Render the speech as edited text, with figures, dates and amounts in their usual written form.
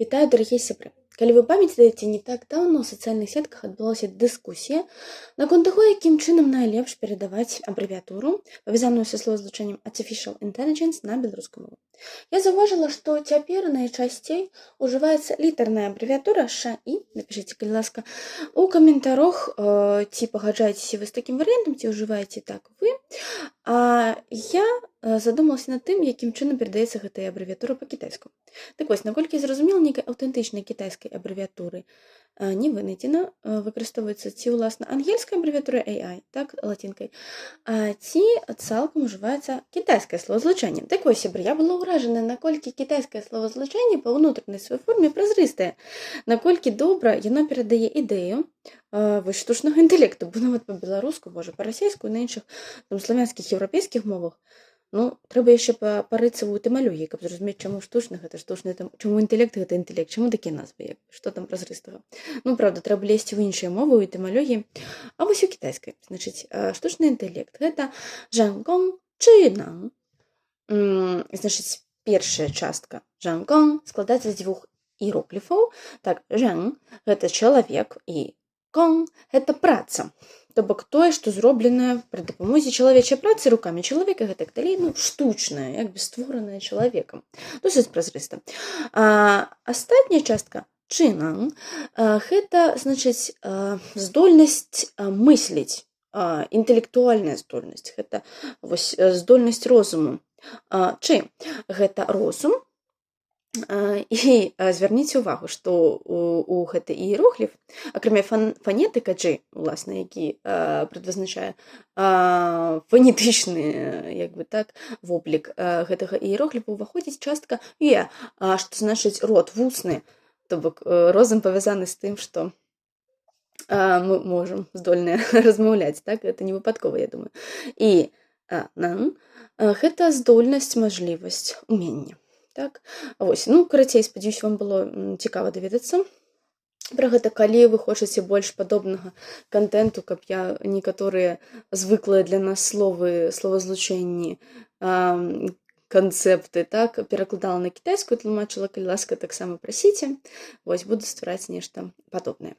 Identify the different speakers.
Speaker 1: Вітаю, дарагія сябры. Калі вы памятаеце, не так даўно ў сацыяльных сетках адбылася дыскусія наконт таго, якім чынам найлепш перадаваць абрэвіятуру, павязаную са словазлучэннем Artificial Intelligence на беларускую мову. Я заўважыла, што цяпер найчасцей ужываецца літарная абрэвіятура ШАІ, напішыце, калі ласка, у каментарах, ці пагаджаецеся вы з такім варыянтам, ці ўжываеце так вы. А я задумалася над тым, якім чынам перадаецца гэтая абрэвіятура па-кітайску. Так вось, наколькі я зразумела, нейкай аўтэнтычнай кітайскай абрэвіятуры не вынайдзена, выкарыстоўваецца ці ўласна ангельская абрэвіятура AI, так, лацінкай, ці цалкам ужываецца кітайскае словазлучэнне. Так вось, сябры, я была ўражана, наколькі кітайскае словазлучэнне па ўнутранай сваёй форме празрыстае, наколькі добра яно перадае ідэю штучнага інтэлекту, бо нават па-беларуску, па-расейску і на іншых славянскіх еўрапейскіх мовах. Трэба яшчэ парыцца ў этымалогіі, каб зразумець, чаму штучны гэта штучны, чаму інтэлект гэта інтэлект, чаму такія назвы, што там празрыстага. Праўда, трэба лезці ў іншыя мовы, ў этымалогіі. А вось у кітайскай, значыць, штучны інтэлект гэта жангонг чынанг. Значыць, першая частка жангонг складаецца з двух іерогліфаў. Так, жан гэта чалавек і гонг гэта праца. То бок тое, што зробленае пры дапамозе чалавечай працы рукамі чалавека, гэта далей, штучнае, як бы створаная чалавекам. Досыць празрыста. Астатняя частка чынанг гэта, значыць, здольнасць мысліць, інтэлектуальная здольнасць, гэта вось здольнасць розуму. Чым? Гэта розум. І звярніце ўвагу, што у гэты іерогліф, акрамя фанетыка G, уласна, які прадвазначае фанетычны, як бы так, воблік гэтага іерогліфа, уваходзіць частка «е», што значыць род, вусны, то бок розум павязаны з тым, што мы можам здольныя размаўляць, так? Гэта не выпадкова, я думаю. І «нан» гэта здольнасць, мажлівасць, уменне. Так, вось, карацей, спадзяюся, вам было цікава даведацца пра гэта. Калі вы хочаце больш падобнага кантэнту, каб я некаторыя звыклыя для нас словазлучэнні, канцэпты, так, перакладала на кітайскую, тлумачыла, калі ласка, таксама прасіце. Вось, буду ствараць нешта падобнае.